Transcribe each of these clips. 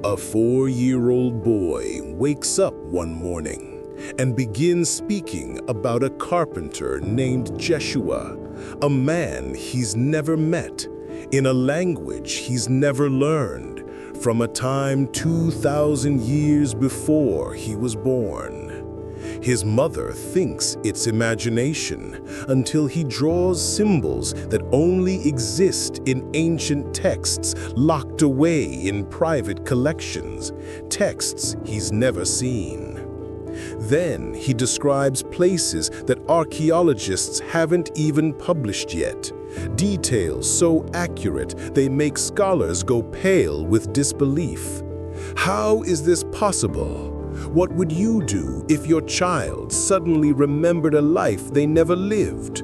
A 4-year-old boy wakes up one morning and begins speaking about a carpenter named Jeshua, a man he's never met, in a language he's never learned, from a time 2,000 years before he was born. His mother thinks it's imagination until he draws symbols that only exist in ancient texts locked away in private collections, texts he's never seen. Then he describes places that archaeologists haven't even published yet, details so accurate they make scholars go pale with disbelief. How is this possible? What would you do if your child suddenly remembered a life they never lived?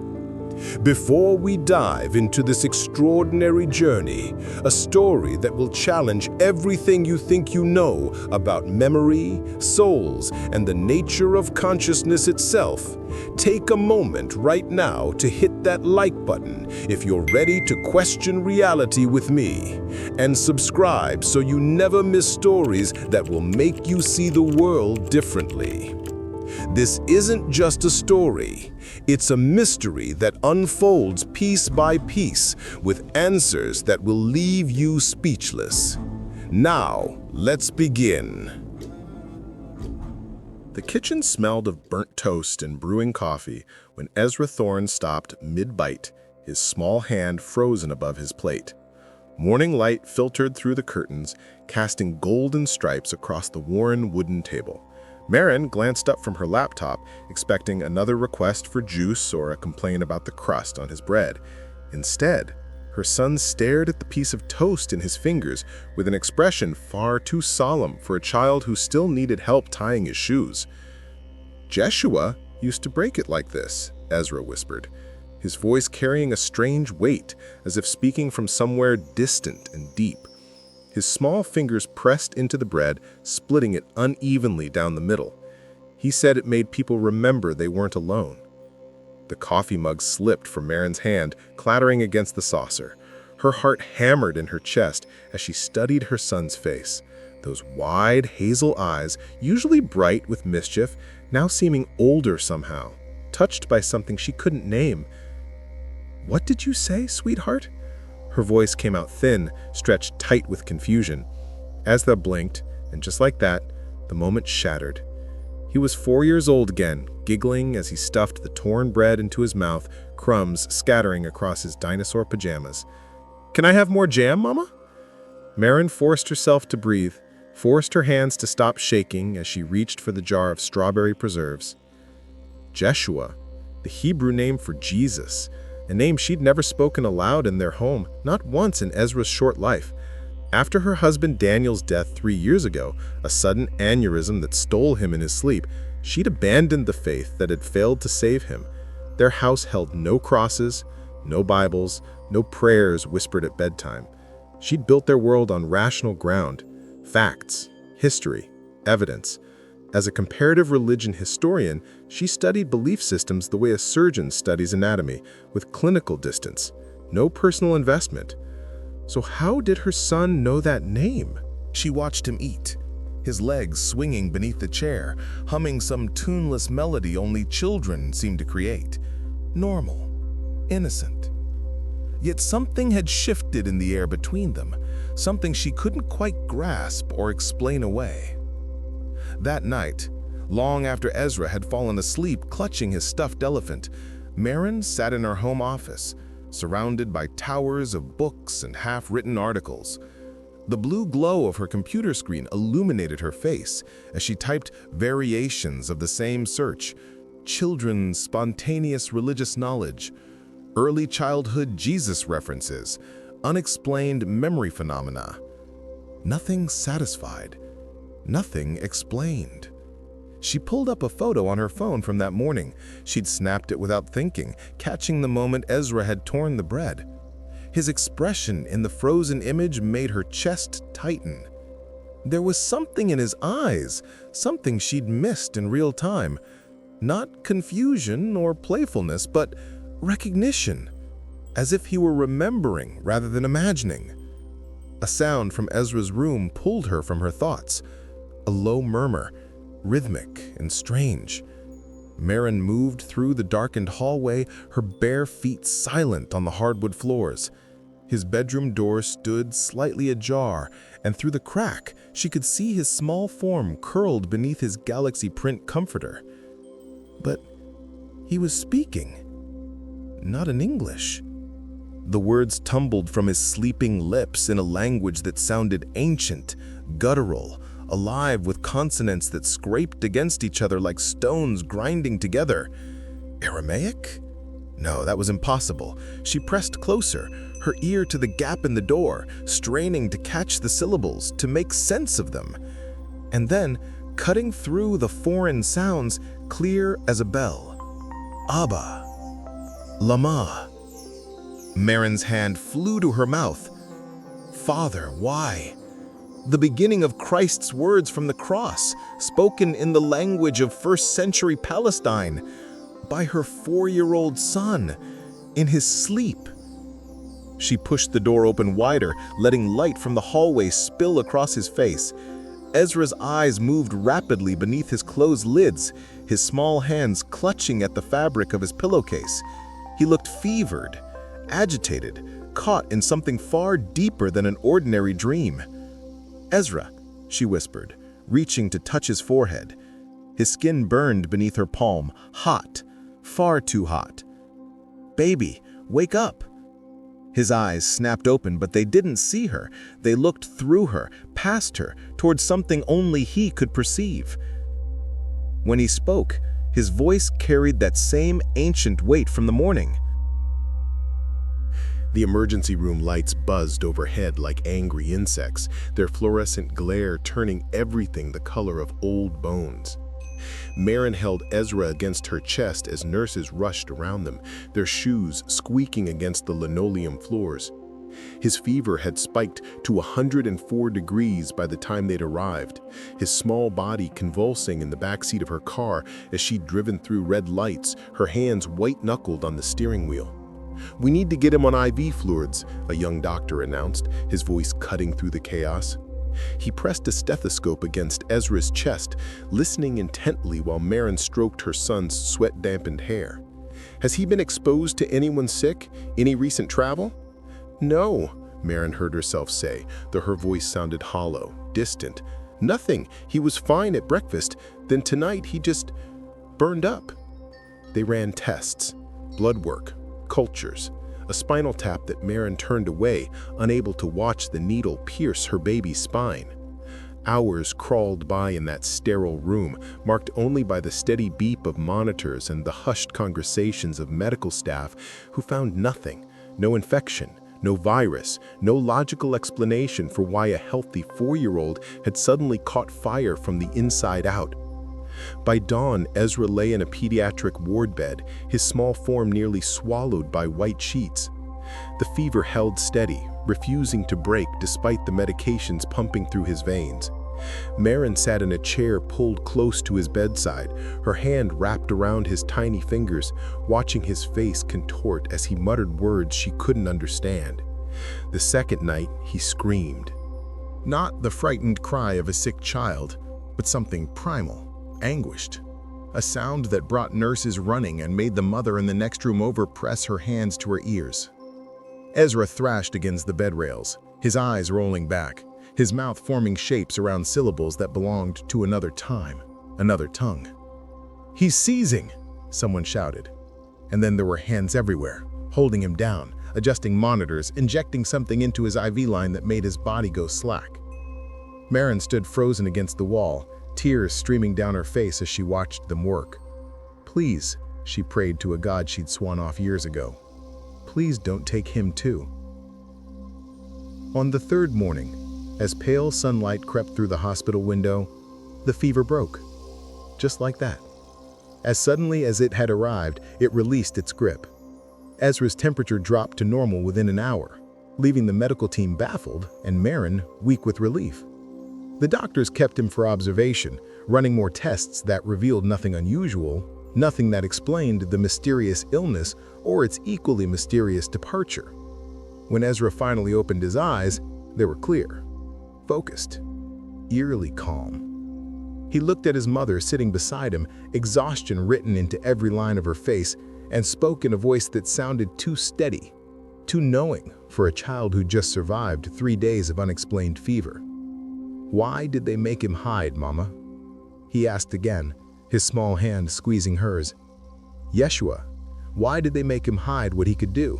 Before we dive into this extraordinary journey, a story that will challenge everything you think you know about memory, souls, and the nature of consciousness itself, take a moment right now to hit that like button if you're ready to question reality with me, and subscribe so you never miss stories that will make you see the world differently. This isn't just a story, it's a mystery that unfolds piece by piece with answers that will leave you speechless. Now, let's begin. The kitchen smelled of burnt toast and brewing coffee when Ezra Thorne stopped mid-bite, his small hand frozen above his plate. Morning light filtered through the curtains, casting golden stripes across the worn wooden table. Marin glanced up from her laptop, expecting another request for juice or a complaint about the crust on his bread. Instead, her son stared at the piece of toast in his fingers with an expression far too solemn for a child who still needed help tying his shoes. "Jeshua used to break it like this," Ezra whispered, his voice carrying a strange weight, as if speaking from somewhere distant and deep. His small fingers pressed into the bread, splitting it unevenly down the middle. He said it made people remember they weren't alone. The coffee mug slipped from Marin's hand, clattering against the saucer. Her heart hammered in her chest as she studied her son's face. Those wide hazel eyes, usually bright with mischief, now seeming older somehow, touched by something she couldn't name. "What did you say, sweetheart?" Her voice came out thin, stretched tight with confusion. Ezra blinked, and just like that, the moment shattered. He was 4 years old again, giggling as he stuffed the torn bread into his mouth, crumbs scattering across his dinosaur pajamas. "Can I have more jam, Mama?" Marin forced herself to breathe, forced her hands to stop shaking as she reached for the jar of strawberry preserves. Jeshua, the Hebrew name for Jesus, a name she'd never spoken aloud in their home, not once in Ezra's short life. After her husband Daniel's death 3 years ago, a sudden aneurysm that stole him in his sleep, she'd abandoned the faith that had failed to save him. Their house held no crosses, no Bibles, no prayers whispered at bedtime. She'd built their world on rational ground, facts, history, evidence. As a comparative religion historian, she studied belief systems the way a surgeon studies anatomy, with clinical distance, no personal investment. So how did her son know that name? She watched him eat, his legs swinging beneath the chair, humming some tuneless melody only children seem to create. Normal, innocent. Yet something had shifted in the air between them, something she couldn't quite grasp or explain away. That night, long after Ezra had fallen asleep clutching his stuffed elephant, Marin sat in her home office, surrounded by towers of books and half-written articles. The blue glow of her computer screen illuminated her face as she typed variations of the same search: children's spontaneous religious knowledge, early childhood Jesus references, unexplained memory phenomena. Nothing satisfied. Nothing explained. She pulled up a photo on her phone from that morning. She'd snapped it without thinking, catching the moment Ezra had torn the bread. His expression in the frozen image made her chest tighten. There was something in his eyes, something she'd missed in real time. Not confusion or playfulness, but recognition, as if he were remembering rather than imagining. A sound from Ezra's room pulled her from her thoughts. A low murmur, rhythmic and strange. Marin moved through the darkened hallway, her bare feet silent on the hardwood floors. His bedroom door stood slightly ajar, and through the crack, she could see his small form curled beneath his galaxy print comforter. But he was speaking, not in English. The words tumbled from his sleeping lips in a language that sounded ancient, guttural, alive with consonants that scraped against each other like stones grinding together. Aramaic? No, that was impossible. She pressed closer, her ear to the gap in the door, straining to catch the syllables, to make sense of them. And then, cutting through the foreign sounds, clear as a bell. Abba. Lama. Marin's hand flew to her mouth. Father, why? The beginning of Christ's words from the cross, spoken in the language of first-century Palestine, by her 4-year-old son, in his sleep. She pushed the door open wider, letting light from the hallway spill across his face. Ezra's eyes moved rapidly beneath his closed lids, his small hands clutching at the fabric of his pillowcase. He looked fevered, agitated, caught in something far deeper than an ordinary dream. "Ezra," she whispered, reaching to touch his forehead. His skin burned beneath her palm, hot, far too hot. "Baby, wake up." His eyes snapped open, but they didn't see her. They looked through her, past her, towards something only he could perceive. When he spoke, his voice carried that same ancient weight from the morning. The emergency room lights buzzed overhead like angry insects, their fluorescent glare turning everything the color of old bones. Marin held Ezra against her chest as nurses rushed around them, their shoes squeaking against the linoleum floors. His fever had spiked to 104 degrees by the time they'd arrived, his small body convulsing in the backseat of her car as she'd driven through red lights, her hands white-knuckled on the steering wheel. "We need to get him on IV fluids," a young doctor announced, his voice cutting through the chaos. He pressed a stethoscope against Ezra's chest, listening intently while Marin stroked her son's sweat-dampened hair. "Has he been exposed to anyone sick? Any recent travel?" "No," Marin heard herself say, though her voice sounded hollow, distant. "Nothing. He was fine at breakfast. Then tonight he just burned up." They ran tests, blood work, cultures, a spinal tap that Marin turned away, unable to watch the needle pierce her baby's spine. Hours crawled by in that sterile room, marked only by the steady beep of monitors and the hushed conversations of medical staff who found nothing, no infection, no virus, no logical explanation for why a healthy 4-year-old had suddenly caught fire from the inside out. By dawn, Ezra lay in a pediatric ward bed, his small form nearly swallowed by white sheets. The fever held steady, refusing to break despite the medications pumping through his veins. Marin sat in a chair pulled close to his bedside, her hand wrapped around his tiny fingers, watching his face contort as he muttered words she couldn't understand. The second night, he screamed. Not the frightened cry of a sick child, but something primal, anguished. A sound that brought nurses running and made the mother in the next room over press her hands to her ears. Ezra thrashed against the bed rails, his eyes rolling back, his mouth forming shapes around syllables that belonged to another time, another tongue. "He's seizing!" someone shouted. And then there were hands everywhere, holding him down, adjusting monitors, injecting something into his IV line that made his body go slack. Marin stood frozen against the wall, tears streaming down her face as she watched them work. "Please," she prayed to a god she'd sworn off years ago. "Please don't take him too." On the third morning, as pale sunlight crept through the hospital window, the fever broke. Just like that. As suddenly as it had arrived, it released its grip. Ezra's temperature dropped to normal within an hour, leaving the medical team baffled and Marin weak with relief. The doctors kept him for observation, running more tests that revealed nothing unusual, nothing that explained the mysterious illness or its equally mysterious departure. When Ezra finally opened his eyes, They were clear, focused, eerily calm. He looked at his mother sitting beside him, exhaustion written into every line of her face, and spoke in a voice that sounded too steady, too knowing for a child who just survived 3 days of unexplained fever. "Why did they make him hide, Mama?" he asked again, his small hand squeezing hers. "Jeshua, why did they make him hide what he could do?"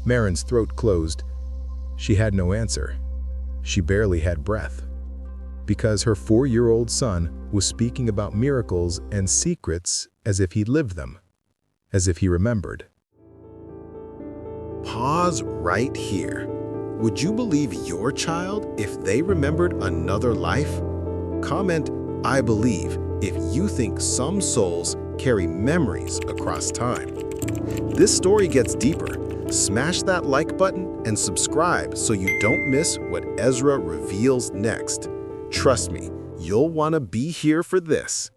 Marin's throat closed. She had no answer. She barely had breath. Because her 4-year-old son was speaking about miracles and secrets as if he'd lived them, as if he remembered. Pause right here. Would you believe your child if they remembered another life? Comment, "I believe," if you think some souls carry memories across time. This story gets deeper. Smash that like button and subscribe so you don't miss what Ezra reveals next. Trust me, you'll want to be here for this.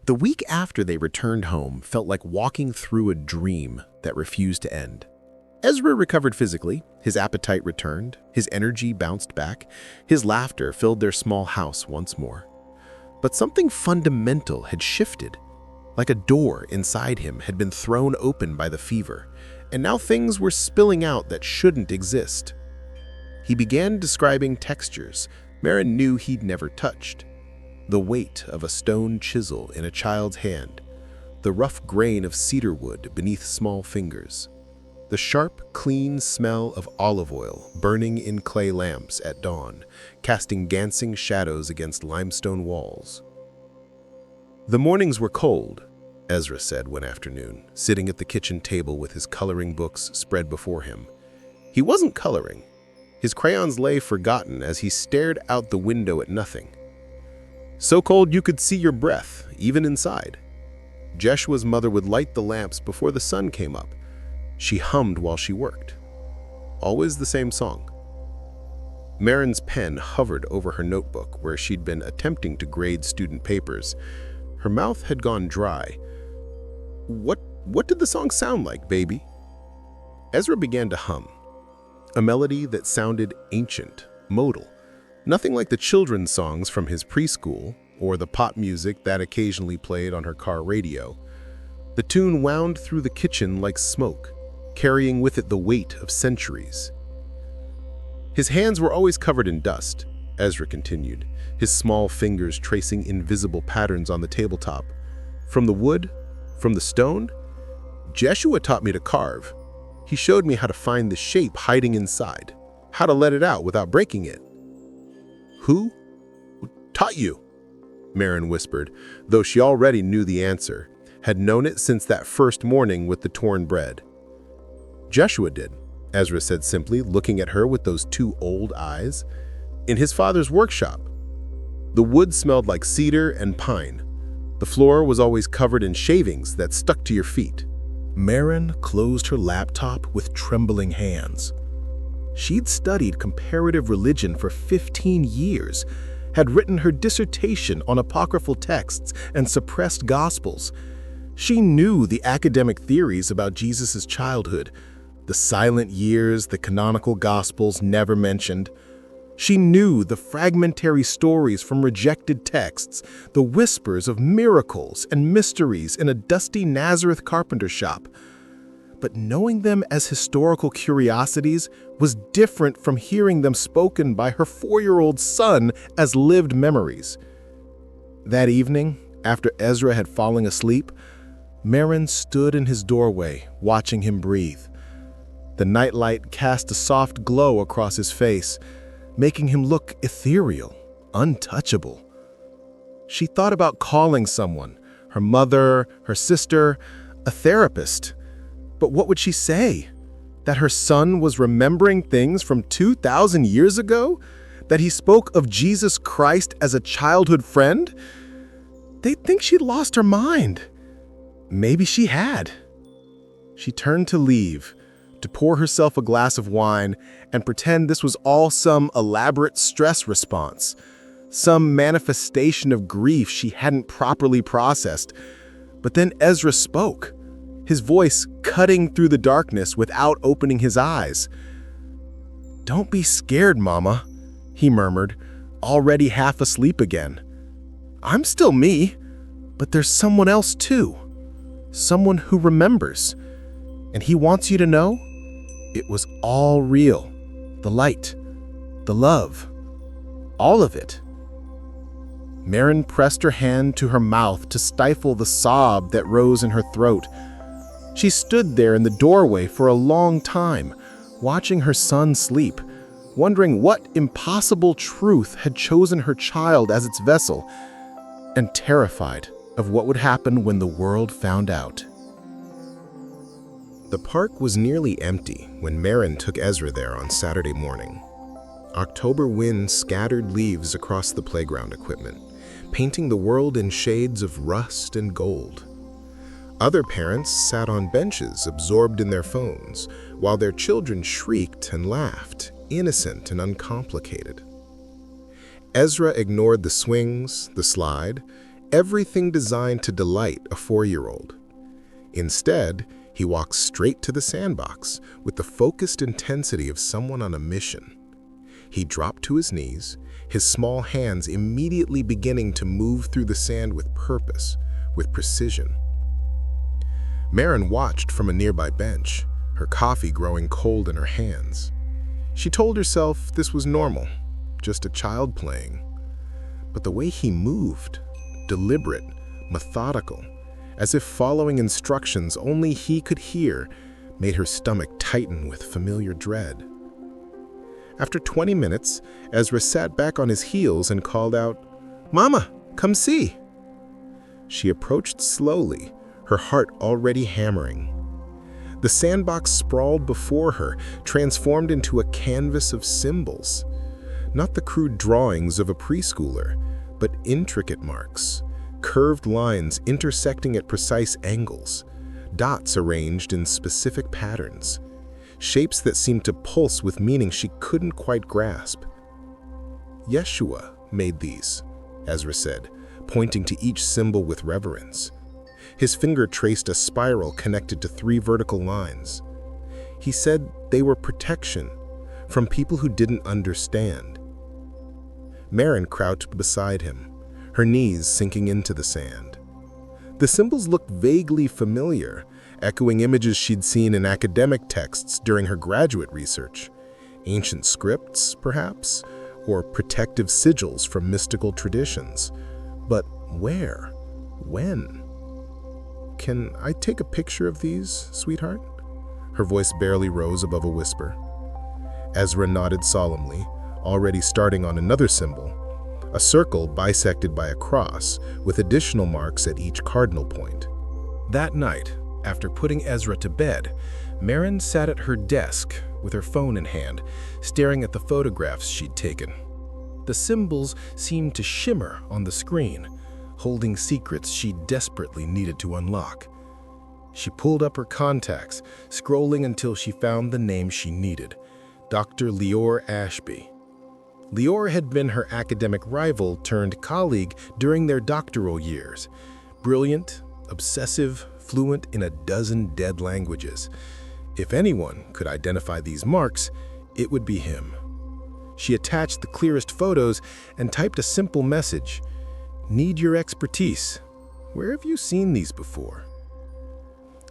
The week after they returned home felt like walking through a dream that refused to end. Ezra recovered physically, his appetite returned, his energy bounced back, his laughter filled their small house once more. But something fundamental had shifted. Like a door inside him had been thrown open by the fever, and now things were spilling out that shouldn't exist. He began describing textures Marin knew he'd never touched. The weight of a stone chisel in a child's hand, the rough grain of cedar wood beneath small fingers, the sharp, clean smell of olive oil burning in clay lamps at dawn, casting dancing shadows against limestone walls. The mornings were cold, Ezra said one afternoon, sitting at the kitchen table with his coloring books spread before him. He wasn't coloring. His crayons lay forgotten as he stared out the window at nothing. So cold you could see your breath, even inside. Jeshua's mother would light the lamps before the sun came up. She hummed while she worked. Always the same song. Marin's pen hovered over her notebook where she'd been attempting to grade student papers. Her mouth had gone dry. What did the song sound like, baby? Ezra began to hum. A melody that sounded ancient, modal. Nothing like the children's songs from his preschool or the pop music that occasionally played on her car radio. The tune wound through the kitchen like smoke, carrying with it the weight of centuries. His hands were always covered in dust, Ezra continued, his small fingers tracing invisible patterns on the tabletop. From the wood, from the stone, Jeshua taught me to carve. He showed me how to find the shape hiding inside, how to let it out without breaking it. Who taught you? Marin whispered, though she already knew the answer, had known it since that first morning with the torn bread. Jeshua did, Ezra said simply, looking at her with those two old eyes. In his father's workshop. The wood smelled like cedar and pine. The floor was always covered in shavings that stuck to your feet. Marin closed her laptop with trembling hands. She'd studied comparative religion for 15 years, had written her dissertation on apocryphal texts and suppressed gospels. She knew the academic theories about Jesus' childhood, the silent years the canonical gospels never mentioned. She knew the fragmentary stories from rejected texts, the whispers of miracles and mysteries in a dusty Nazareth carpenter shop. But knowing them as historical curiosities was different from hearing them spoken by her 4-year-old son as lived memories. That evening, after Ezra had fallen asleep, Marin stood in his doorway, watching him breathe. The nightlight cast a soft glow across his face, making him look ethereal, untouchable. She thought about calling someone, her mother, her sister, a therapist. But what would she say? That her son was remembering things from 2,000 years ago? That he spoke of Jesus Christ as a childhood friend? They'd think she'd lost her mind. Maybe she had. She turned to leave, to pour herself a glass of wine and pretend this was all some elaborate stress response, some manifestation of grief she hadn't properly processed. But then Ezra spoke, his voice cutting through the darkness without opening his eyes. "Don't be scared, Mama," he murmured, already half asleep again. "I'm still me, but there's someone else too. Someone who remembers. And he wants you to know it was all real. The light, the love, all of it." Marin pressed her hand to her mouth to stifle the sob that rose in her throat. She stood there in the doorway for a long time, watching her son sleep, wondering what impossible truth had chosen her child as its vessel, and terrified of what would happen when the world found out. The park was nearly empty when Marin took Ezra there on Saturday morning. October wind scattered leaves across the playground equipment, painting the world in shades of rust and gold. Other parents sat on benches absorbed in their phones, while their children shrieked and laughed, innocent and uncomplicated. Ezra ignored the swings, the slide, everything designed to delight a 4-year-old. Instead, he walked straight to the sandbox with the focused intensity of someone on a mission. He dropped to his knees, his small hands immediately beginning to move through the sand with purpose, with precision. Marin watched from a nearby bench, her coffee growing cold in her hands. She told herself this was normal, just a child playing. But the way he moved, deliberate, methodical, as if following instructions only he could hear, made her stomach tighten with familiar dread. After 20 minutes, Ezra sat back on his heels and called out, "Mama, come see." She approached slowly, her heart already hammering. The sandbox sprawled before her, transformed into a canvas of symbols. Not the crude drawings of a preschooler, but intricate marks, curved lines intersecting at precise angles, dots arranged in specific patterns, shapes that seemed to pulse with meaning she couldn't quite grasp. "Jeshua made these," Ezra said, pointing to each symbol with reverence. His finger traced a spiral connected to 3 vertical lines. He said they were protection from people who didn't understand. Marin crouched beside him, her knees sinking into the sand. The symbols looked vaguely familiar, echoing images she'd seen in academic texts during her graduate research. Ancient scripts, perhaps, or protective sigils from mystical traditions. But where? When? "Can I take a picture of these, sweetheart?" Her voice barely rose above a whisper. Ezra nodded solemnly, already starting on another symbol, a circle bisected by a cross, with additional marks at each cardinal point. That night, after putting Ezra to bed, Marin sat at her desk with her phone in hand, staring at the photographs she'd taken. The symbols seemed to shimmer on the screen, holding secrets she desperately needed to unlock. She pulled up her contacts, scrolling until she found the name she needed, Dr. Leor Ashby. Leor had been her academic rival turned colleague during their doctoral years. Brilliant, obsessive, fluent in a dozen dead languages. If anyone could identify these marks, it would be him. She attached the clearest photos and typed a simple message. "Need your expertise. Where have you seen these before?"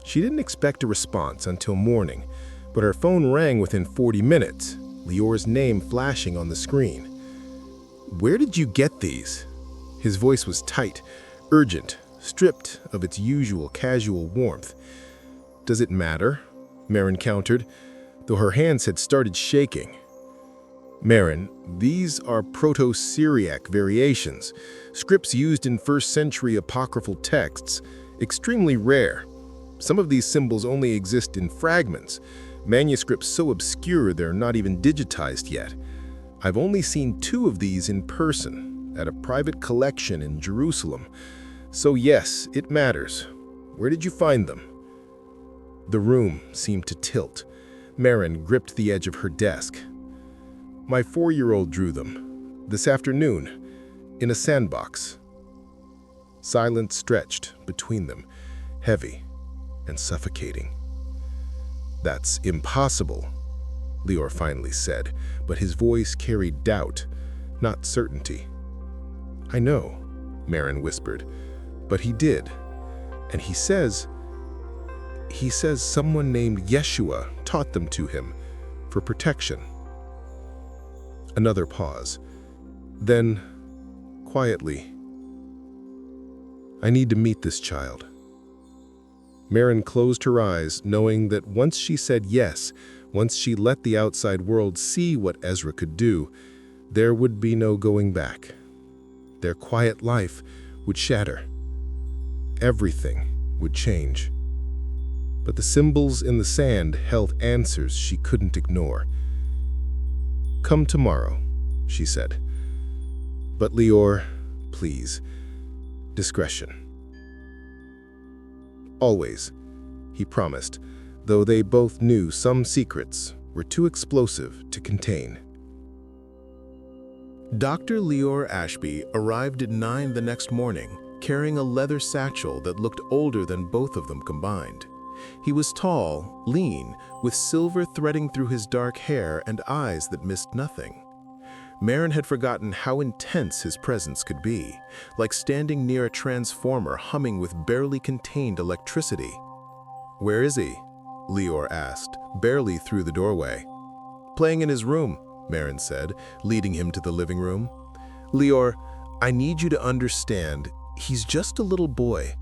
She didn't expect a response until morning, but her phone rang within 40 minutes, Leor's name flashing on the screen. "Where did you get these?" His voice was tight, urgent, stripped of its usual casual warmth. "Does it matter?" Marin countered, though her hands had started shaking. "Marin, these are Proto-Syriac variations, scripts used in 1st century apocryphal texts, extremely rare. Some of these symbols only exist in fragments, manuscripts so obscure they're not even digitized yet. I've only seen 2 of these in person, at a private collection in Jerusalem. So yes, it matters. Where did you find them?" The room seemed to tilt. Marin gripped the edge of her desk. "My 4-year-old drew them, this afternoon, in a sandbox." Silence stretched between them, heavy and suffocating. "That's impossible," Lior finally said, but his voice carried doubt, not certainty. "I know," Marin whispered, "but he did. And he says someone named Jeshua taught them to him for protection." Another pause. Then, quietly, "I need to meet this child." Marin closed her eyes, knowing that once she said yes, once she let the outside world see what Ezra could do, there would be no going back. Their quiet life would shatter. Everything would change. But the symbols in the sand held answers she couldn't ignore. "Come tomorrow," she said. "But Lior, please, discretion." "Always," he promised, though they both knew some secrets were too explosive to contain. Dr. Lior Ashby arrived at 9 the next morning, carrying a leather satchel that looked older than both of them combined. He was tall, lean, with silver threading through his dark hair and eyes that missed nothing. Marin had forgotten how intense his presence could be, like standing near a transformer humming with barely contained electricity. "Where is he?" Lior asked, barely through the doorway. "Playing in his room," Marin said, leading him to the living room. "Lior, I need you to understand, he's just a little boy.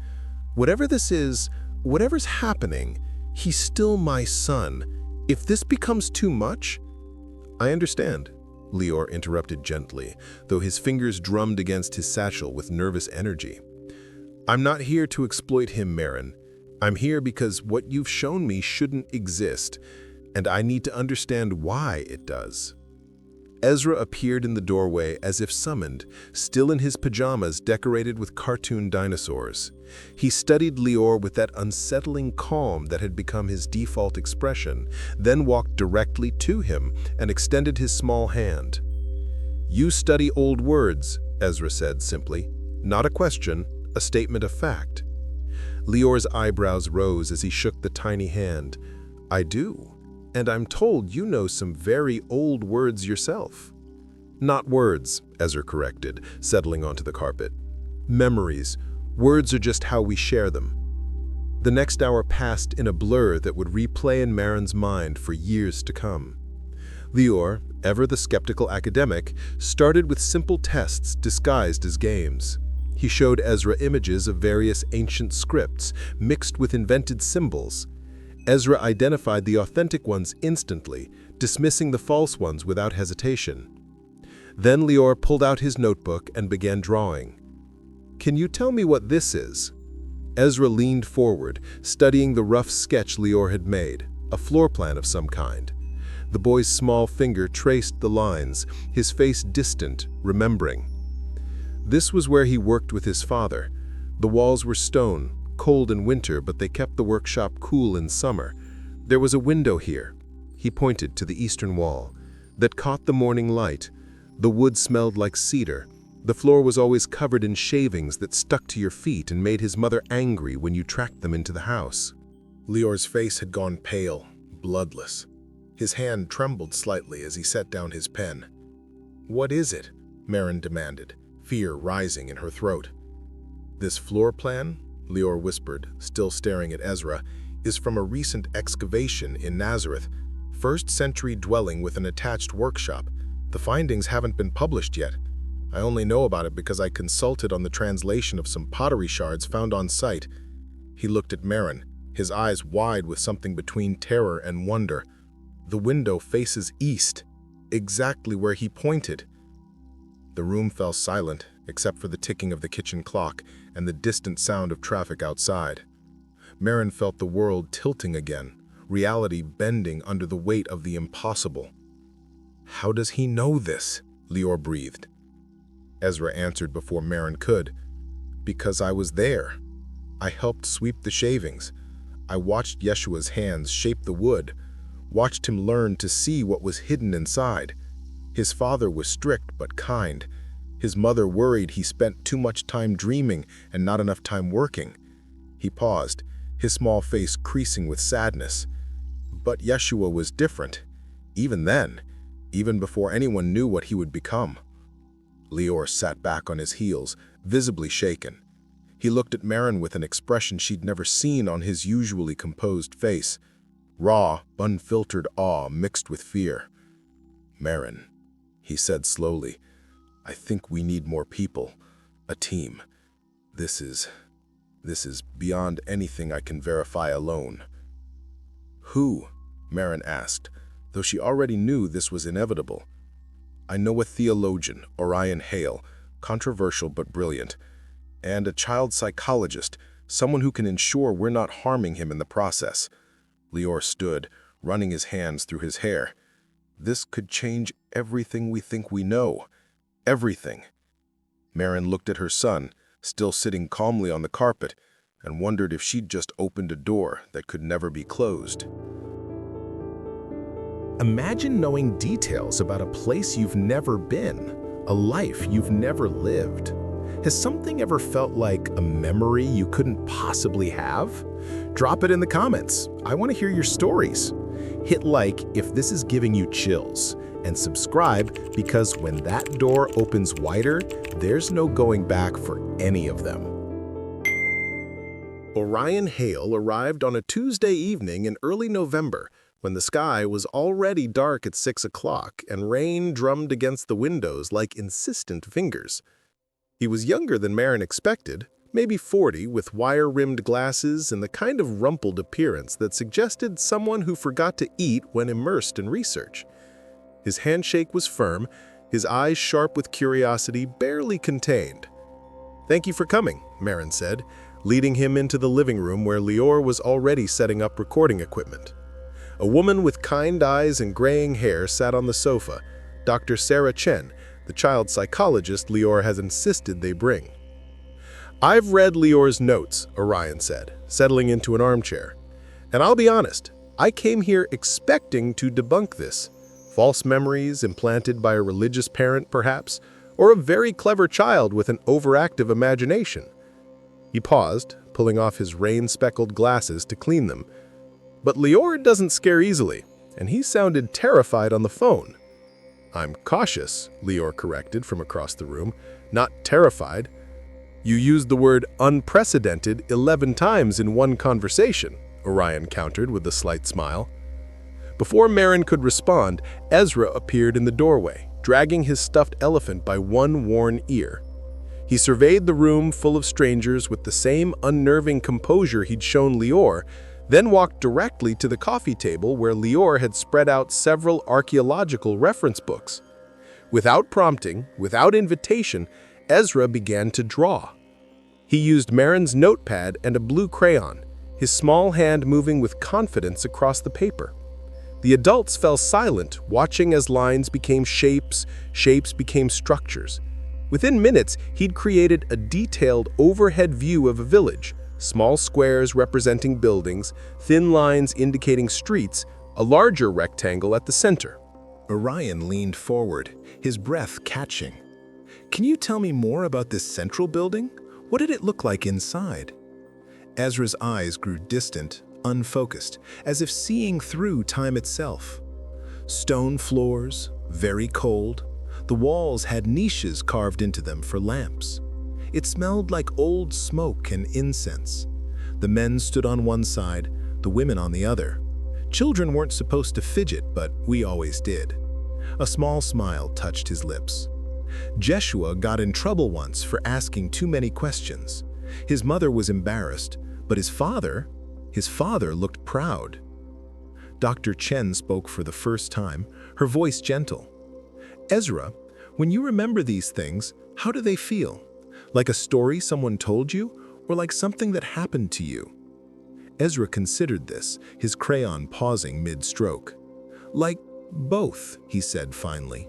Whatever this is, whatever's happening, he's still my son. If this becomes too much—" "I understand," Lior interrupted gently, though his fingers drummed against his satchel with nervous energy. "I'm not here to exploit him, Marin. I'm here because what you've shown me shouldn't exist, and I need to understand why it does." Ezra appeared in the doorway as if summoned, still in his pajamas decorated with cartoon dinosaurs. He studied Lior with that unsettling calm that had become his default expression, then walked directly to him and extended his small hand. "You study old words," Ezra said simply. "Not a question, a statement of fact." Lior's eyebrows rose as he shook the tiny hand. "I do. And I'm told you know some very old words yourself." "Not words," Ezra corrected, settling onto the carpet. "Memories. Words are just how we share them." The next hour passed in a blur that would replay in Marin's mind for years to come. Lior, ever the skeptical academic, started with simple tests disguised as games. He showed Ezra images of various ancient scripts mixed with invented symbols. Ezra identified the authentic ones instantly, dismissing the false ones without hesitation. Then Lior pulled out his notebook and began drawing. "Can you tell me what this is?" Ezra leaned forward, studying the rough sketch Lior had made, a floor plan of some kind. The boy's small finger traced the lines, his face distant, remembering. This was where he worked with his father. The walls were stone, cold in winter, but they kept the workshop cool in summer. There was a window here, he pointed to the eastern wall, that caught the morning light. The wood smelled like cedar. The floor was always covered in shavings that stuck to your feet and made his mother angry when you tracked them into the house. Lior's face had gone pale, bloodless. His hand trembled slightly as he set down his pen. "What is it?" Marin demanded, fear rising in her throat. "This floor plan," Lior whispered, still staring at Ezra, "is from a recent excavation in Nazareth, 1st century dwelling with an attached workshop. The findings haven't been published yet. I only know about it because I consulted on the translation of some pottery shards found on site." He looked at Marin, his eyes wide with something between terror and wonder. "The window faces east, exactly where he pointed." The room fell silent, except for the ticking of the kitchen clock and the distant sound of traffic outside. Marin felt the world tilting again, reality bending under the weight of the impossible. "How does he know this?" Lior breathed. Ezra answered before Marin could. "Because I was there. I helped sweep the shavings. I watched Jeshua's hands shape the wood, watched him learn to see what was hidden inside. His father was strict but kind. His mother worried he spent too much time dreaming and not enough time working." He paused, his small face creasing with sadness. "But Jeshua was different. Even then, even before anyone knew what he would become. Lior sat back on his heels, visibly shaken. He looked at Marin with an expression she'd never seen on his usually composed face. Raw, unfiltered awe mixed with fear. "Marin," he said slowly, "I think we need more people. A team. This is beyond anything I can verify alone." "Who?" Marin asked, though she already knew this was inevitable. "I know a theologian, Orion Hale, controversial but brilliant, and a child psychologist, someone who can ensure we're not harming him in the process." Lior stood, running his hands through his hair. "This could change everything we think we know. Everything." Marin looked at her son, still sitting calmly on the carpet, and wondered if she'd just opened a door that could never be closed. Imagine knowing details about a place you've never been, a life you've never lived. Has something ever felt like a memory you couldn't possibly have? Drop it in the comments. I want to hear your stories. Hit like if this is giving you chills, and subscribe because when that door opens wider, there's no going back for any of them. Orion Hale arrived on a Tuesday evening in early November, when the sky was already dark at 6 o'clock and rain drummed against the windows like insistent fingers. He was younger than Marin expected, maybe 40, with wire-rimmed glasses and the kind of rumpled appearance that suggested someone who forgot to eat when immersed in research. His handshake was firm, his eyes sharp with curiosity barely contained. "Thank you for coming," Marin said, leading him into the living room where Lior was already setting up recording equipment. A woman with kind eyes and graying hair sat on the sofa, Dr. Sarah Chen, the child psychologist Lior has insisted they bring. "I've read Lior's notes," Orion said, settling into an armchair. "And I'll be honest, I came here expecting to debunk this. False memories implanted by a religious parent, perhaps, or a very clever child with an overactive imagination." He paused, pulling off his rain-speckled glasses to clean them. "But Lior doesn't scare easily, and he sounded terrified on the phone." "I'm cautious," Lior corrected from across the room, "not terrified." "You used the word unprecedented 11 times in one conversation," Orion countered with a slight smile. Before Marin could respond, Ezra appeared in the doorway, dragging his stuffed elephant by one worn ear. He surveyed the room full of strangers with the same unnerving composure he'd shown Lior, then walked directly to the coffee table where Lior had spread out several archaeological reference books. Without prompting, without invitation, Ezra began to draw. He used Marin's notepad and a blue crayon, his small hand moving with confidence across the paper. The adults fell silent, watching as lines became shapes, shapes became structures. Within minutes, he'd created a detailed overhead view of a village, small squares representing buildings, thin lines indicating streets, a larger rectangle at the center. Orion leaned forward, his breath catching. "Can you tell me more about this central building? What did it look like inside?" Ezra's eyes grew distant, unfocused, as if seeing through time itself. Stone floors, very cold. The walls had niches carved into them for lamps. It smelled like old smoke and incense. The men stood on one side, the women on the other. Children weren't supposed to fidget, but we always did. A small smile touched his lips. Jeshua got in trouble once for asking too many questions. His mother was embarrassed, but his father looked proud. Dr. Chen spoke for the first time, her voice gentle. "Ezra, when you remember these things, how do they feel? Like a story someone told you, or like something that happened to you?" Ezra considered this, his crayon pausing mid-stroke. "Like both," he said finally.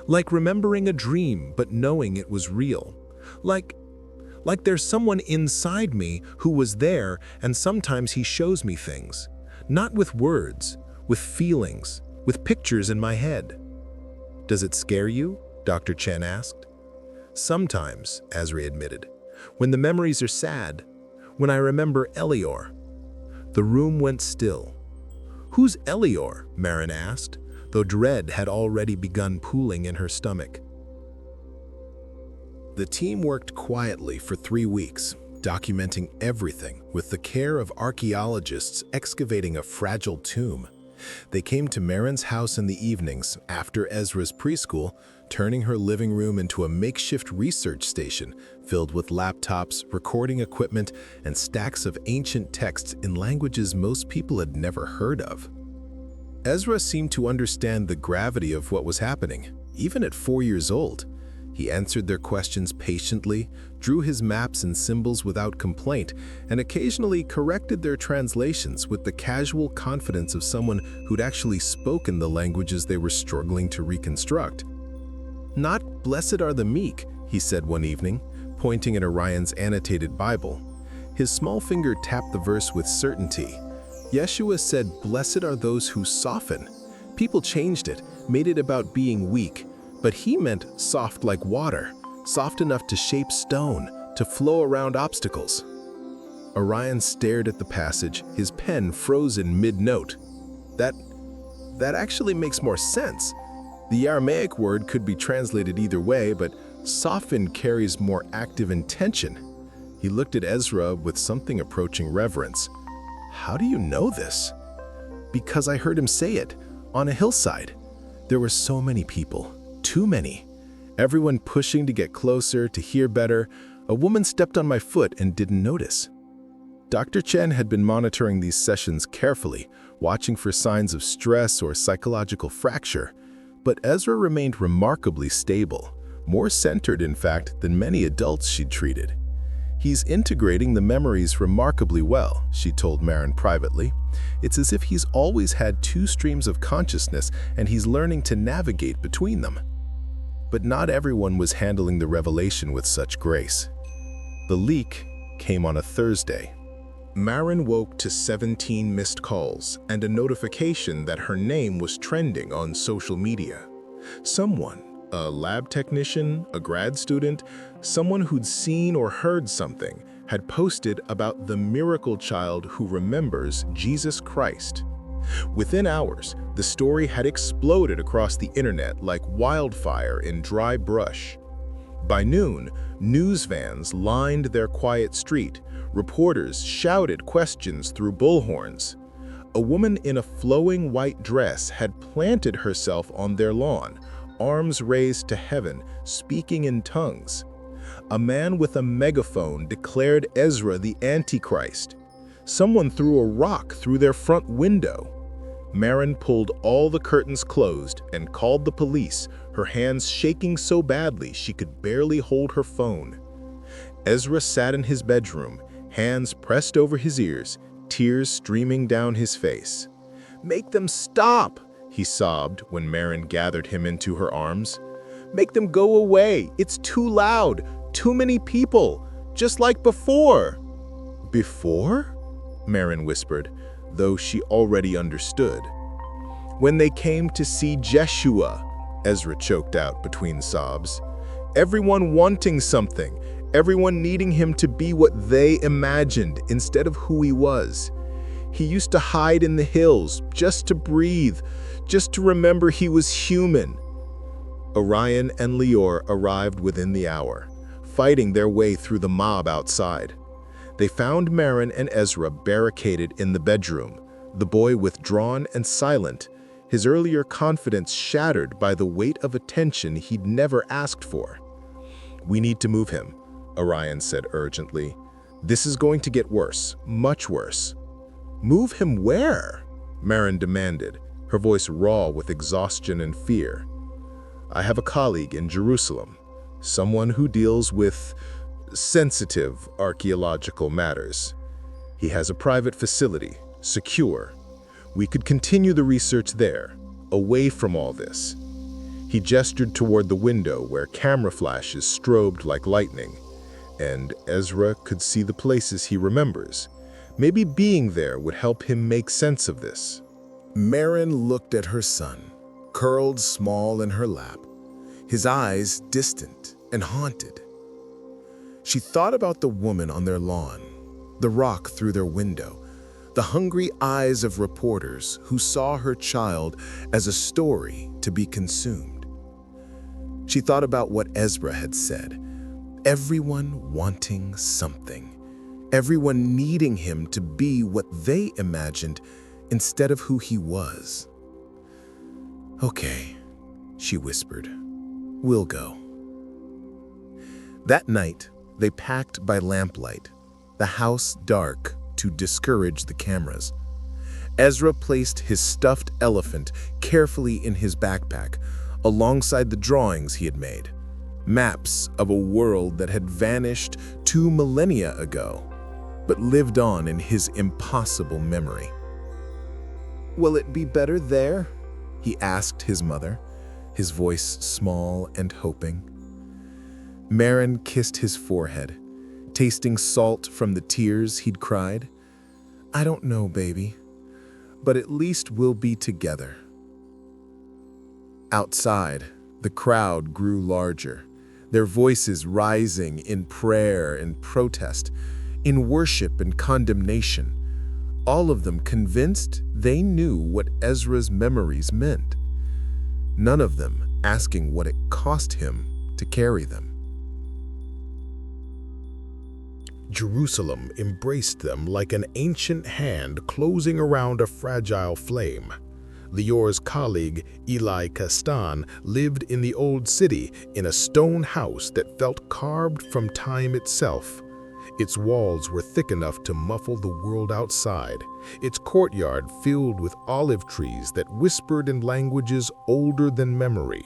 "Like remembering a dream but knowing it was real. Like there's someone inside me who was there, and sometimes he shows me things. Not with words, with feelings, with pictures in my head." "Does it scare you?" Dr. Chen asked. "Sometimes," Ezra admitted, "when the memories are sad, when I remember Elior." The room went still. "Who's Elior?" Marin asked, though dread had already begun pooling in her stomach. The team worked quietly for 3 weeks, documenting everything with the care of archaeologists excavating a fragile tomb. They came to Marin's house in the evenings after Ezra's preschool, turning her living room into a makeshift research station filled with laptops, recording equipment, and stacks of ancient texts in languages most people had never heard of. Ezra seemed to understand the gravity of what was happening, even at 4 years old. He answered their questions patiently, drew his maps and symbols without complaint, and occasionally corrected their translations with the casual confidence of someone who'd actually spoken the languages they were struggling to reconstruct. "Not blessed are the meek," he said one evening, pointing at Orion's annotated Bible. His small finger tapped the verse with certainty. Jeshua said, "Blessed are those who soften." People changed it, made it about being weak, but he meant soft like water, soft enough to shape stone, to flow around obstacles. Orion stared at the passage, his pen frozen mid-note. That actually makes more sense. The Aramaic word could be translated either way, but soften carries more active intention. He looked at Ezra with something approaching reverence. "How do you know this?" "Because I heard him say it, on a hillside. There were so many people. Too many. Everyone pushing to get closer, to hear better. A woman stepped on my foot and didn't notice." Dr. Chen had been monitoring these sessions carefully, watching for signs of stress or psychological fracture. But Ezra remained remarkably stable, more centered, in fact, than many adults she'd treated. "He's integrating the memories remarkably well," she told Marin privately. "It's as if he's always had 2 streams of consciousness and he's learning to navigate between them." But not everyone was handling the revelation with such grace. The leak came on a Thursday. Marin woke to 17 missed calls and a notification that her name was trending on social media. Someone, a lab technician, a grad student, someone who'd seen or heard something, had posted about the miracle child who remembers Jesus Christ. Within hours, the story had exploded across the internet like wildfire in dry brush. By noon, news vans lined their quiet street. Reporters shouted questions through bullhorns. A woman in a flowing white dress had planted herself on their lawn, arms raised to heaven, speaking in tongues. A man with a megaphone declared Ezra the Antichrist. Someone threw a rock through their front window. Marin pulled all the curtains closed and called the police, her hands shaking so badly she could barely hold her phone. Ezra sat in his bedroom, hands pressed over his ears, tears streaming down his face. "Make them stop!" he sobbed when Marin gathered him into her arms. "Make them go away! It's too loud! Too many people! Just like before!" "Before?" Marin whispered, though she already understood. "When they came to see Jeshua," Ezra choked out between sobs. "Everyone wanting something, everyone needing him to be what they imagined instead of who he was. He used to hide in the hills just to breathe, just to remember he was human." Orion and Lior arrived within the hour, fighting their way through the mob outside. They found Marin and Ezra barricaded in the bedroom, the boy withdrawn and silent, his earlier confidence shattered by the weight of attention he'd never asked for. "We need to move him," Orion said urgently. "This is going to get worse, much worse." "Move him where?" Marin demanded, her voice raw with exhaustion and fear. "I have a colleague in Jerusalem, someone who deals with sensitive archaeological matters. He has a private facility, secure. We could continue the research there, away from all this." He gestured toward the window where camera flashes strobed like lightning, and Ezra could see the places he remembers. Maybe being there would help him make sense of this. Marin looked at her son, curled small in her lap, his eyes distant and haunted. She thought about the woman on their lawn, the rock through their window, the hungry eyes of reporters who saw her child as a story to be consumed. She thought about what Ezra had said, everyone wanting something, everyone needing him to be what they imagined instead of who he was. "Okay," she whispered, "we'll go." That night, they packed by lamplight, the house dark to discourage the cameras. Ezra placed his stuffed elephant carefully in his backpack, alongside the drawings he had made, maps of a world that had vanished 2 millennia ago, but lived on in his impossible memory. "Will it be better there?" he asked his mother, his voice small and hoping. Marin kissed his forehead, tasting salt from the tears he'd cried. "I don't know, baby, but at least we'll be together." Outside, the crowd grew larger, their voices rising in prayer and protest, in worship and condemnation, all of them convinced they knew what Ezra's memories meant, none of them asking what it cost him to carry them. Jerusalem embraced them like an ancient hand closing around a fragile flame. Lior's colleague, Eli Castan, lived in the old city in a stone house that felt carved from time itself. Its walls were thick enough to muffle the world outside, its courtyard filled with olive trees that whispered in languages older than memory.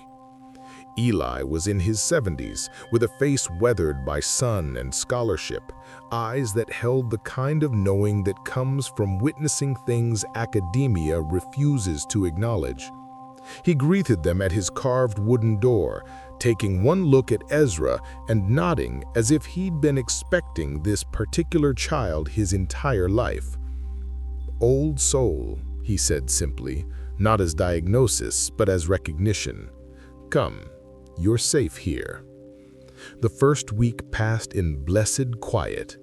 Eli was in his 70s, with a face weathered by sun and scholarship, eyes that held the kind of knowing that comes from witnessing things academia refuses to acknowledge. He greeted them at his carved wooden door, taking one look at Ezra and nodding as if he'd been expecting this particular child his entire life. "Old soul," he said simply, not as diagnosis, but as recognition. "Come. You're safe here." The first week passed in blessed quiet.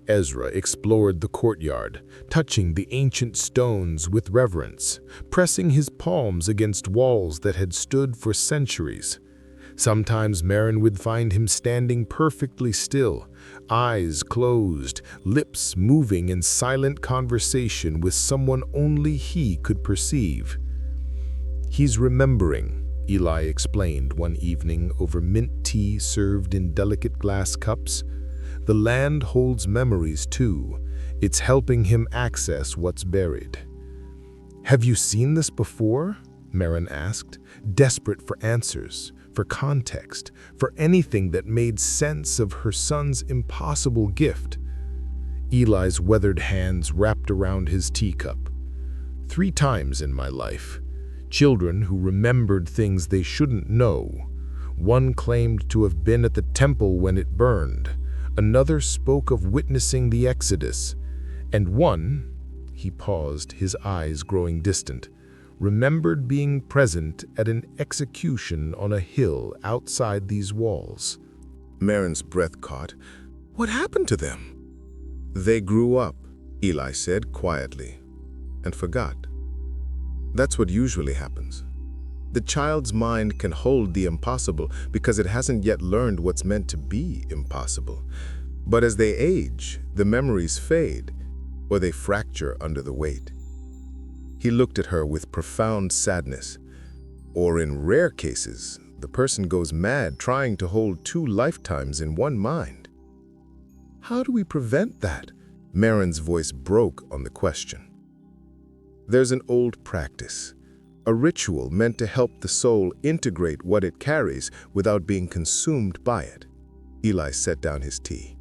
Ezra explored the courtyard, touching the ancient stones with reverence, pressing his palms against walls that had stood for centuries. Sometimes Marin would find him standing perfectly still, eyes closed, lips moving in silent conversation with someone only he could perceive. "He's remembering," Eli explained one evening over mint tea served in delicate glass cups. "The land holds memories too. It's helping him access what's buried." "Have you seen this before?" Marin asked, desperate for answers, for context, for anything that made sense of her son's impossible gift. Eli's weathered hands wrapped around his teacup. "3 times in my life. Children who remembered things they shouldn't know. One claimed to have been at the temple when it burned. Another spoke of witnessing the Exodus. And one," he paused, his eyes growing distant, "remembered being present at an execution on a hill outside these walls." Marin's breath caught. "What happened to them?" "They grew up," Eli said quietly, "and forgot. That's what usually happens. The child's mind can hold the impossible because it hasn't yet learned what's meant to be impossible. But as they age, the memories fade, or they fracture under the weight." He looked at her with profound sadness. "Or in rare cases, the person goes mad trying to hold 2 lifetimes in one mind." "How do we prevent that?" Marin's voice broke on the question. "There's an old practice, a ritual meant to help the soul integrate what it carries without being consumed by it." Eli set down his tea.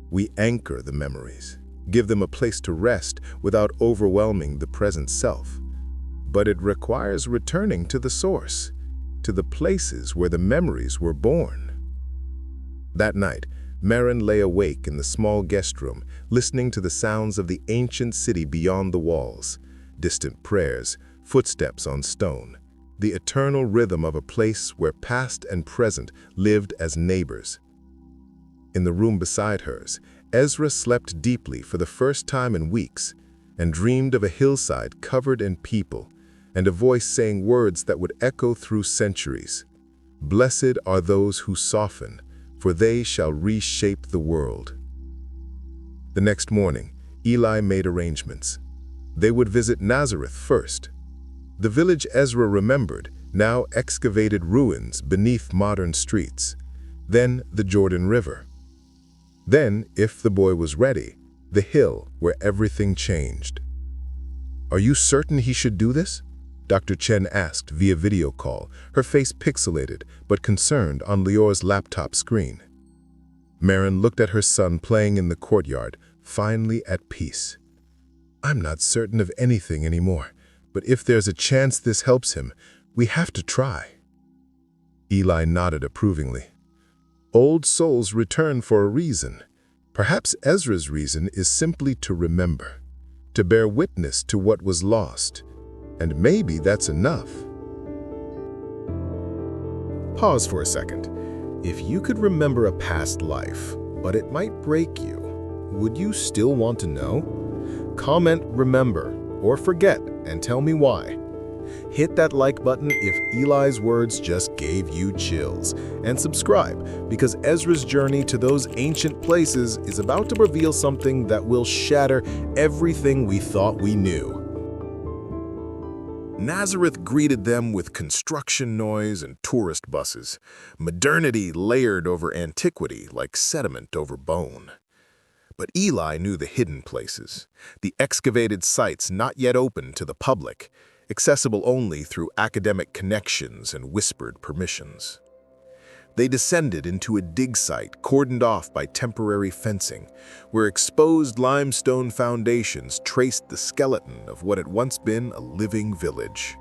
"We anchor the memories, give them a place to rest without overwhelming the present self. But it requires returning to the source, to the places where the memories were born." That night, Marin lay awake in the small guest room, listening to the sounds of the ancient city beyond the walls. Distant prayers, footsteps on stone, the eternal rhythm of a place where past and present lived as neighbors. In the room beside hers, Ezra slept deeply for the first time in weeks, and dreamed of a hillside covered in people and a voice saying words that would echo through centuries. "Blessed are those who soften, for they shall reshape the world." The next morning, Eli made arrangements. They would visit Nazareth first. The village Ezra remembered now excavated ruins beneath modern streets. Then the Jordan River. Then, if the boy was ready, the hill where everything changed. "Are you certain he should do this?" Dr. Chen asked via video call, her face pixelated but concerned on Lior's laptop screen. Marin looked at her son playing in the courtyard, finally at peace. "I'm not certain of anything anymore, but if there's a chance this helps him, we have to try." Eli nodded approvingly. Old souls return for a reason. Perhaps Ezra's reason is simply to remember, to bear witness to what was lost. And maybe that's enough. Pause for a second. If you could remember a past life, but it might break you, would you still want to know? Comment "remember" or "forget" and tell me why. Hit that like button if Eli's words just gave you chills, and subscribe because Ezra's journey to those ancient places is about to reveal something that will shatter everything we thought we knew. Nazareth greeted them with construction noise and tourist buses, modernity layered over antiquity like sediment over bone. But Eli knew the hidden places, the excavated sites not yet open to the public, accessible only through academic connections and whispered permissions. They descended into a dig site cordoned off by temporary fencing, where exposed limestone foundations traced the skeleton of what had once been a living village.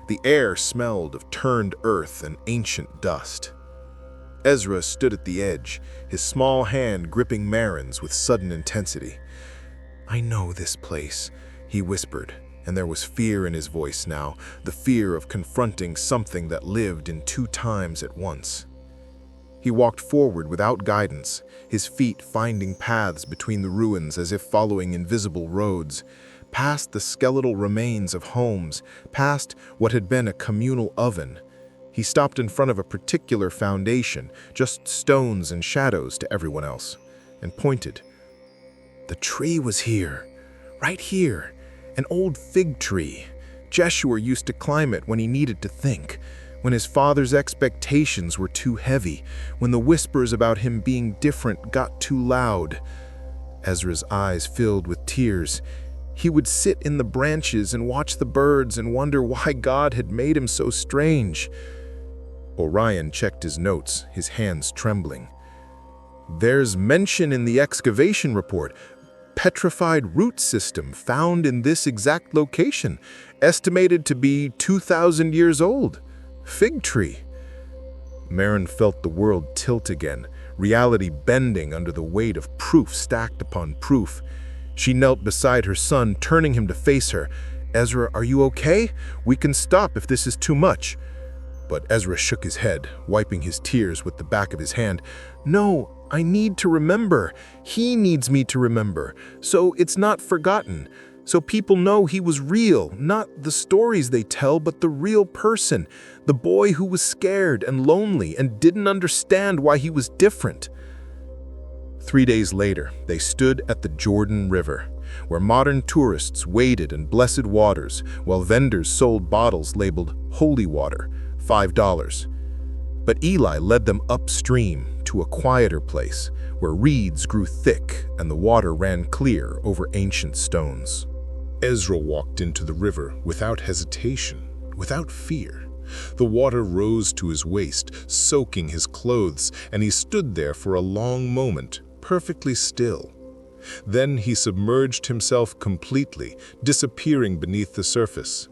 The air smelled of turned earth and ancient dust. Ezra stood at the edge, his small hand gripping Marin's with sudden intensity. "I know this place," he whispered, and there was fear in his voice now, the fear of confronting something that lived in two times at once. He walked forward without guidance, his feet finding paths between the ruins as if following invisible roads, past the skeletal remains of homes, past what had been a communal oven. He stopped in front of a particular foundation, just stones and shadows to everyone else, and pointed. The tree was here, right here, an old fig tree. Jeshua used to climb it when he needed to think, when his father's expectations were too heavy, when the whispers about him being different got too loud. Ezra's eyes filled with tears. He would sit in the branches and watch the birds and wonder why God had made him so strange. Orion checked his notes, his hands trembling. "There's mention in the excavation report. Petrified root system found in this exact location, estimated to be 2,000 years old. Fig tree." Marin felt the world tilt again, reality bending under the weight of proof stacked upon proof. She knelt beside her son, turning him to face her. "Ezra, are you okay? We can stop if this is too much." But Ezra shook his head, wiping his tears with the back of his hand. "No, I need to remember. He needs me to remember, so it's not forgotten. So people know he was real, not the stories they tell, but the real person, the boy who was scared and lonely and didn't understand why he was different." 3 days later, they stood at the Jordan River, where modern tourists waded in blessed waters, while vendors sold bottles labeled holy water, $5. But Eli led them upstream to a quieter place, where reeds grew thick and the water ran clear over ancient stones. Ezra walked into the river without hesitation, without fear. The water rose to his waist, soaking his clothes, and he stood there for a long moment, perfectly still. Then he submerged himself completely, disappearing beneath the surface.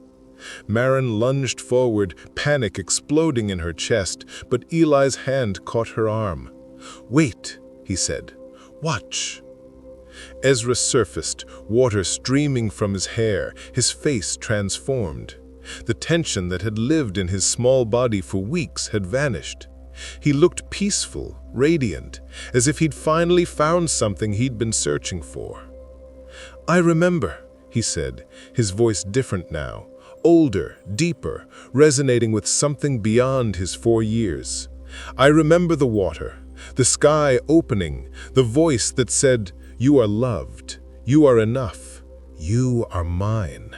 Marin lunged forward, panic exploding in her chest, but Eli's hand caught her arm. "Wait," he said. "Watch." Ezra surfaced, water streaming from his hair, his face transformed. The tension that had lived in his small body for weeks had vanished. He looked peaceful, radiant, as if he'd finally found something he'd been searching for. "I remember," he he said, his voice different now, older, deeper, resonating with something beyond his 4 years. I remember the water, the sky opening, the voice that said, "You are loved, you are enough, you are mine."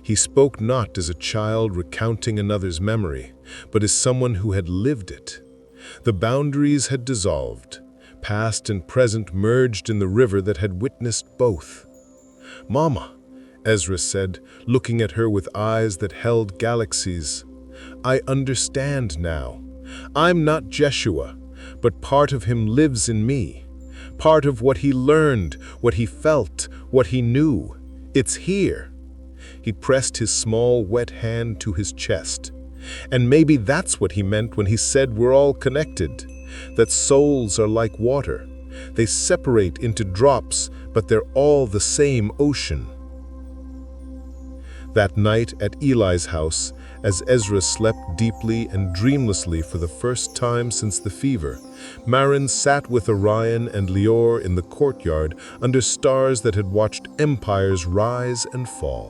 He spoke not as a child recounting another's memory, but as someone who had lived it. The boundaries had dissolved, past and present merged in the river that had witnessed both. "Mama," Ezra said, looking at her with eyes that held galaxies, "I understand now. I'm not Jeshua, but part of him lives in me. Part of what he learned, what he felt, what he knew. It's here." He pressed his small, wet hand to his chest. And maybe that's what he meant when he said we're all connected, that souls are like water. They separate into drops, but they're all the same ocean. That night at Eli's house, as Ezra slept deeply and dreamlessly for the first time since the fever, Marin sat with Orion and Lior in the courtyard under stars that had watched empires rise and fall.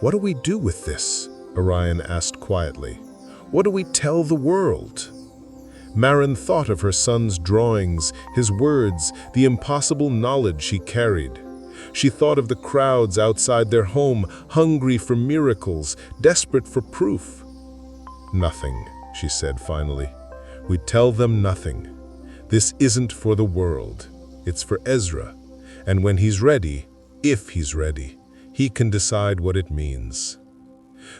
"What do we do with this?" Orion asked quietly. "What do we tell the world?" Marin thought of her son's drawings, his words, the impossible knowledge she carried. She thought of the crowds outside their home, hungry for miracles, desperate for proof. "Nothing," she said finally. "We tell them nothing. This isn't for the world. It's for Ezra. And when he's ready, if he's ready, he can decide what it means."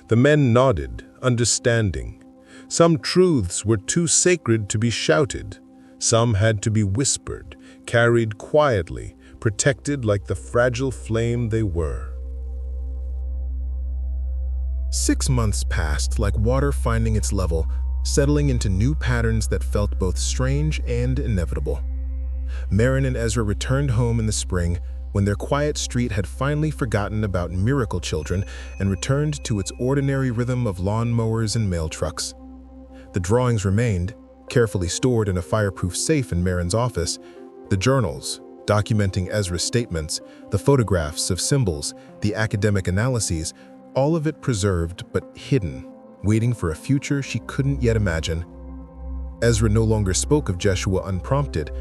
The men nodded, understanding. Some truths were too sacred to be shouted. Some had to be whispered, carried quietly, protected like the fragile flame they were. 6 months passed like water finding its level, settling into new patterns that felt both strange and inevitable. Marin and Ezra returned home in the spring, when their quiet street had finally forgotten about miracle children and returned to its ordinary rhythm of lawnmowers and mail trucks. The drawings remained, carefully stored in a fireproof safe in Marin's office. The journals, documenting Ezra's statements, the photographs of symbols, the academic analyses, all of it preserved but hidden, waiting for a future she couldn't yet imagine. Ezra no longer spoke of Jeshua unprompted.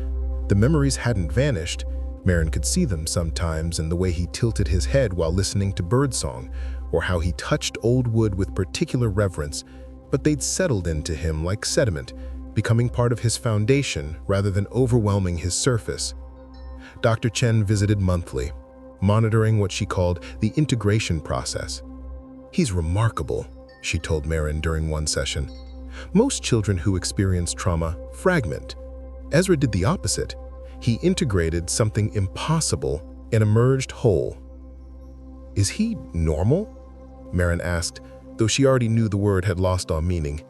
The memories hadn't vanished. Marin could see them sometimes in the way he tilted his head while listening to birdsong, or how he touched old wood with particular reverence, but they'd settled into him like sediment, becoming part of his foundation rather than overwhelming his surface. Dr. Chen visited monthly, monitoring what she called the integration process. "He's remarkable," she told Marin during one session. "Most children who experience trauma fragment. Ezra did the opposite. He integrated something impossible and emerged whole." "Is he normal?" Marin asked, though she already knew the word had lost all meaning.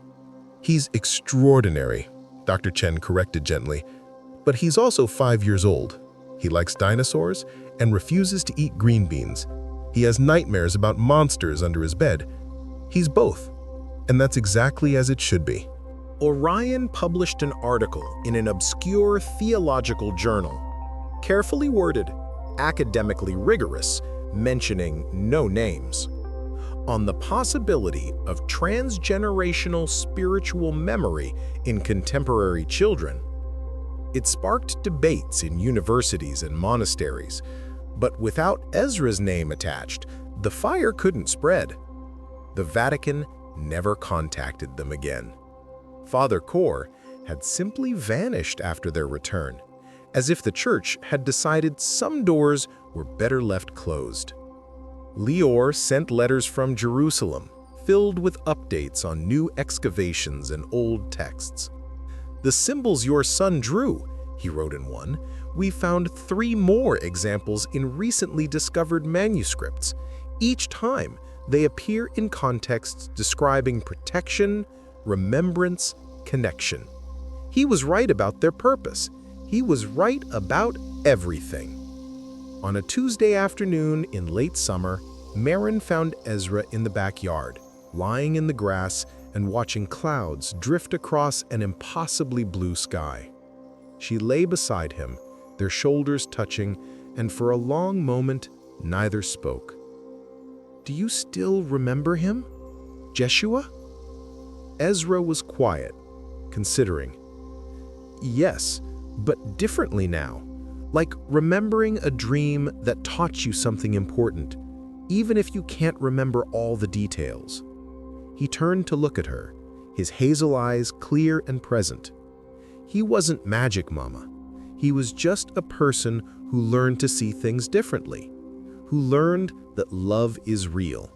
"He's extraordinary," Dr. Chen corrected gently, "but he's also 5 years old. He likes dinosaurs and refuses to eat green beans. He has nightmares about monsters under his bed. He's both, and that's exactly as it should be." Orion published an article in an obscure theological journal, carefully worded, academically rigorous, mentioning no names, on the possibility of transgenerational spiritual memory in contemporary children. It sparked debates in universities and monasteries, but without Ezra's name attached, the fire couldn't spread. The Vatican never contacted them again. Father Kor had simply vanished after their return, as if the church had decided some doors were better left closed. Lior sent letters from Jerusalem, filled with updates on new excavations and old texts. "The symbols your son drew," he wrote in one, "we found 3 more examples in recently discovered manuscripts. Each time, they appear in contexts describing protection, remembrance, connection. He was right about their purpose. He was right about everything." On a Tuesday afternoon in late summer, Marin found Ezra in the backyard, lying in the grass and watching clouds drift across an impossibly blue sky. She lay beside him, their shoulders touching, and for a long moment Neither spoke. "Do you still remember him, Jeshua?" Ezra was quiet, considering. "Yes, but differently now. Like remembering a dream that taught you something important, even if you can't remember all the details." He turned to look at her, his hazel eyes clear and present. He wasn't magic, Mama. He was just a person who learned to see things differently, who learned that love is real.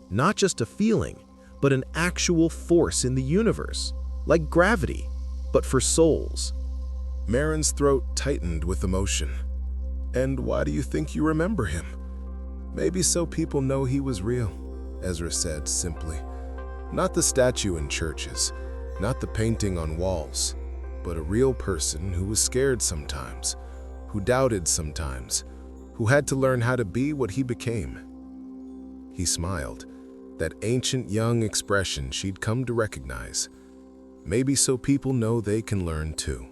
Not just a feeling, but an actual force in the universe, like gravity, but for souls. Marin's throat tightened with emotion. "And why do you think you remember him?" "Maybe so people know he was real," Ezra said simply. "Not the statue in churches, not the painting on walls, but a real person who was scared sometimes, who doubted sometimes, who had to learn how to be what he became." He smiled, that ancient young expression she'd come to recognize. Maybe so people know they can learn too.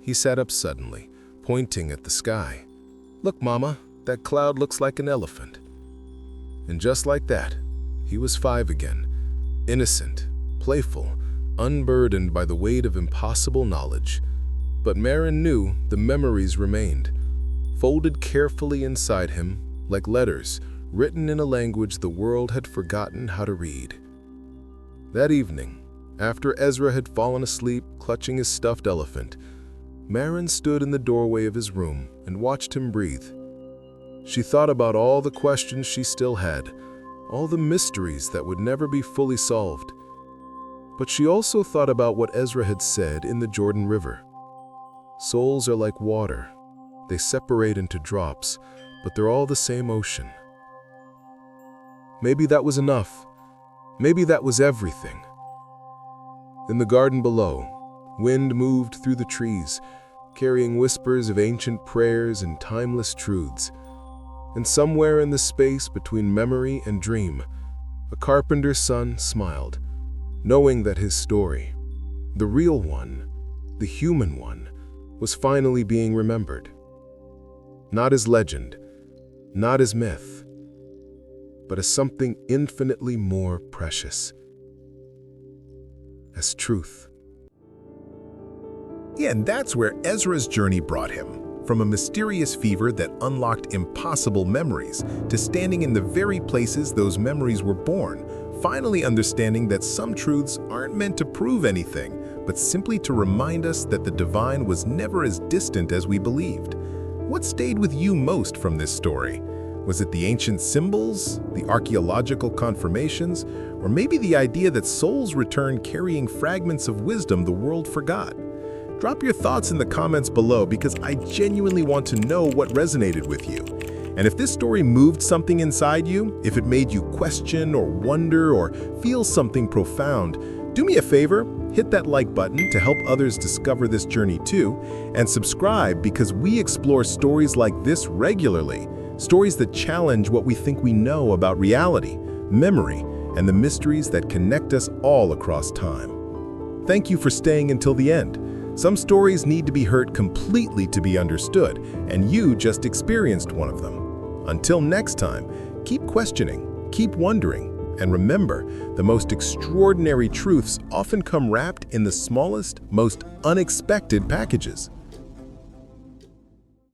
He sat up suddenly, pointing at the sky. "Look, Mama, that cloud looks like an elephant." And just like that, he was 5 again, innocent, playful, unburdened by the weight of impossible knowledge. But Marin knew the memories remained, folded carefully inside him, like letters written in a language the world had forgotten how to read. That evening, after Ezra had fallen asleep clutching his stuffed elephant, Marin stood in the doorway of his room and watched him breathe. She thought about all the questions she still had, all the mysteries that would never be fully solved. But she also thought about what Ezra had said in the Jordan River. Souls are like water. They separate into drops, but they're all the same ocean. Maybe that was enough. Maybe that was everything. In the garden below, wind moved through the trees, carrying whispers of ancient prayers and timeless truths. And somewhere in the space between memory and dream, a carpenter's son smiled, knowing that his story, the real one, the human one, was finally being remembered. Not as legend, not as myth, but as something infinitely more precious, as truth. Yeah, and that's where Ezra's journey brought him. From a mysterious fever that unlocked impossible memories to standing in the very places those memories were born, finally understanding that some truths aren't meant to prove anything, but simply to remind us that the divine was never as distant as we believed. What stayed with you most from this story? Was it the ancient symbols, the archaeological confirmations, or maybe the idea that souls return carrying fragments of wisdom the world forgot? Drop your thoughts in the comments below because I genuinely want to know what resonated with you. And if this story moved something inside you, if it made you question or wonder or feel something profound, do me a favor, hit that like button to help others discover this journey too, and subscribe because we explore stories like this regularly, stories that challenge what we think we know about reality, memory, and the mysteries that connect us all across time. Thank you for staying until the end. Some stories need to be heard completely to be understood, and you just experienced one of them. Until next time, keep questioning, keep wondering, and remember, the most extraordinary truths often come wrapped in the smallest, most unexpected packages.